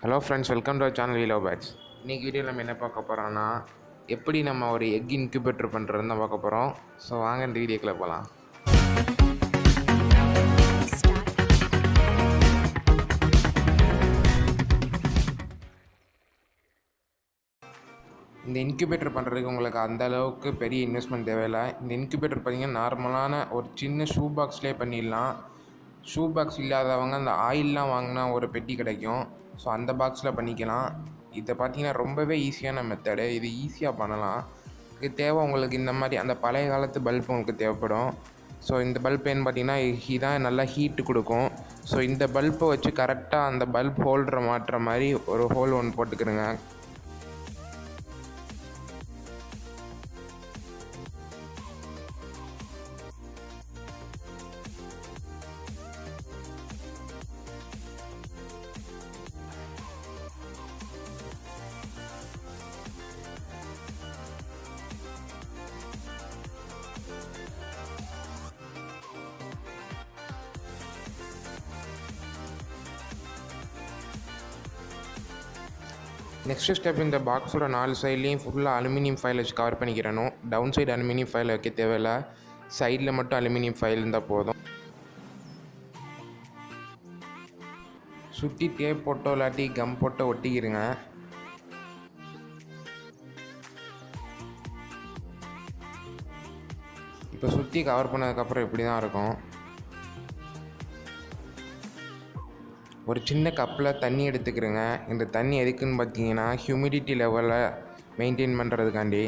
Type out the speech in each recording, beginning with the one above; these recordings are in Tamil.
Hello friends, welcome to our channel வீலோ பேட்ஸ். இன்றைக்கி வீடியோவில் நம்ம என்ன பார்க்க போகிறோம்னா, எப்படி நம்ம ஒரு எக் இன்குபேட்டர் பண்ணுறதுன்னு தான் பார்க்க போகிறோம். ஸோ வாங்க இந்த வீடியோக்குள்ளே போகலாம். இந்த இன்குபேட்டர் பண்ணுறதுக்கு உங்களுக்கு அந்த அளவுக்கு பெரிய இன்வெஸ்ட்மெண்ட் தேவையில்லை. இந்த இன்குபேட்டர் பார்த்திங்கன்னா நார்மலான ஒரு சின்ன ஷூ பாக்ஸ்லேயே பண்ணிடலாம். ஷூ பாக்ஸ் இல்லாதவங்க அந்த ஆயிலெலாம் வாங்கினா ஒரு பெட்டி கிடைக்கும். ஸோ அந்த பாக்ஸில் பண்ணிக்கலாம். இதை பார்த்திங்கன்னா ரொம்பவே ஈஸியான மெத்தடு. இது ஈஸியாக பண்ணலாம். இதுக்கு தேவை உங்களுக்கு இந்த மாதிரி அந்த பழைய காலத்து பல்ப் உங்களுக்கு தேவைப்படும். ஸோ இந்த பல்ப் ஏன்னு பார்த்தீங்கன்னா இதான் நல்லா ஹீட்டு கொடுக்கும். ஸோ இந்த பல்பை வச்சு கரெக்டாக அந்த பல்ப் ஹோல்டரை மாட்டுற மாதிரி ஒரு ஹோல் ஒன்று போட்டுக்கிறேங்க. நெக்ஸ்ட் ஸ்டெப், இந்த பாக்ஸோட 4 சைட்லேயும் ஃபுல்லாக அலுமினியம் ஃபைல் வச்சு கவர் பண்ணிக்கிறணும். டவுன் சைடு அலுமினியம் ஃபைல் வைக்க தேவையில்லை. சைடில் மட்டும் அலுமினியம் ஃபைல் இருந்தால் போதும். சுற்றி டேப் போட்டோ இல்லாட்டி கம் போட்டோ ஒட்டிக்கிடுங்க. இப்போ சுற்றி கவர் பண்ணதுக்கப்புறம் இப்படி தான் இருக்கும். ஒரு சின்ன கப்பில் தண்ணி எடுத்துக்கிறேங்க. இந்த தண்ணி எதுக்குன்னு பார்த்தீங்கன்னா ஹியூமிடிட்டி லெவலை மெயின்டைன் பண்ணுறதுக்காண்டி.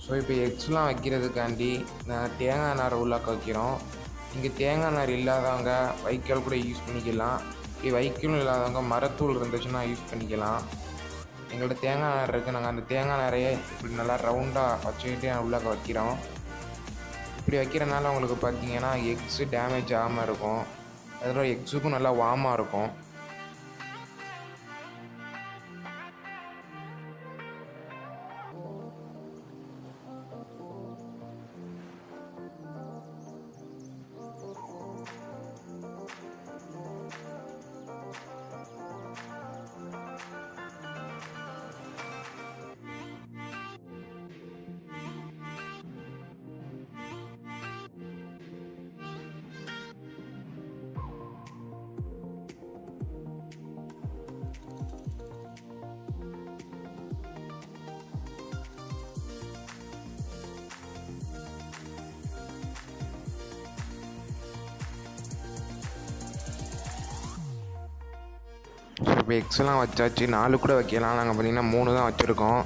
ஸோ இப்போ எக்ஸ்லாம் வைக்கிறதுக்காண்டி நான் தேங்காய் நாரை உள்ளாக்க வைக்கிறோம். இங்கே தேங்காய் நார் இல்லாதவங்க வைக்கோல் கூட யூஸ் பண்ணிக்கலாம். இப்படி வைக்கோலும் இல்லாதவங்க மரத்தூள் இருந்துச்சுன்னா யூஸ் பண்ணிக்கலாம். எங்கள்கிட்ட தேங்காய் நார் இருக்குது. நாங்கள் அந்த தேங்காய் நாரையே இப்படி நல்லா ரவுண்டாக வச்சுக்கிட்டு உள்ளாக்க வைக்கிறோம். இப்படி வைக்கிறனால உங்களுக்கு பார்த்தீங்கன்னா எக்ஸு டேமேஜ் ஆகாமல் இருக்கும். அதோட எக்ஸுக்கும் நல்லா வார்மாக இருக்கும். ஸோ இப்போ எக்ஸ்லாம் வச்சாச்சு. 4 கூட வைக்கலாம். நாங்கள் பார்த்திங்கன்னா 3 தான் வச்சுருக்கோம்.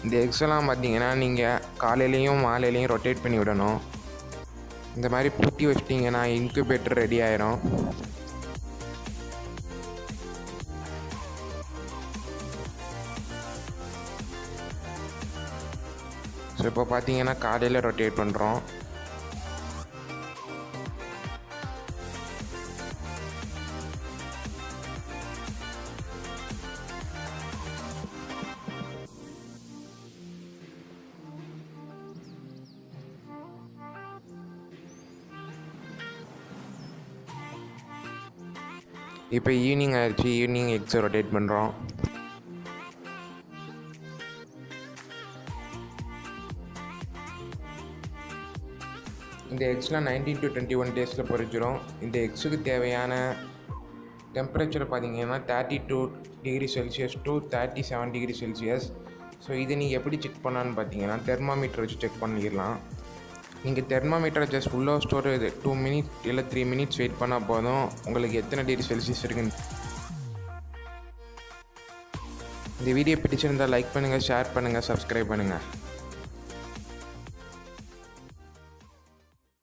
இந்த எக்ஸ்லாம் பார்த்திங்கன்னா நீங்கள் காலையிலையும் மாலையிலையும் ரொட்டேட் பண்ணி விடணும். இந்த மாதிரி பூட்டி வச்சிட்டிங்கன்னா இன்குபேட்டர் ரெடி ஆயிரும். ஸோ இப்போ பார்த்தீங்கன்னா காலையில் ரொட்டேட் பண்ணுறோம். இப்போ ஈவினிங் ஆயிடுச்சு. ஈவினிங் எக்ஸை ரொட்டேட் பண்ணுறோம். இந்த எக்ஸ்லாம் 19 to 21 டேஸில் பொரிச்சிடும். இந்த எக்ஸுக்கு தேவையான டெம்பரேச்சர் பார்த்தீங்கன்னா 32 degree Celsius to 37 degree Celsius. So இதை நீங்கள் எப்படி செக் பண்ணலான்னு பார்த்தீங்கன்னா தெர்மாமீட்டர் வச்சு செக் பண்ணிடலாம். நீங்கள் தெர்மாமீட்டரை ஜஸ்ட் உள்ளே ஸ்டோர் 2 மினிட்ஸ் இல்லை 3 மினிட்ஸ் வெயிட் பண்ணால் போதும். உங்களுக்கு எத்தனை டிகிரி செல்சியஸ் இருக்குன்னு. இந்த வீடியோ பிடிச்சிருந்தால் லைக் பண்ணுங்கள், ஷேர் பண்ணுங்கள், சப்ஸ்கிரைப் பண்ணுங்கள்.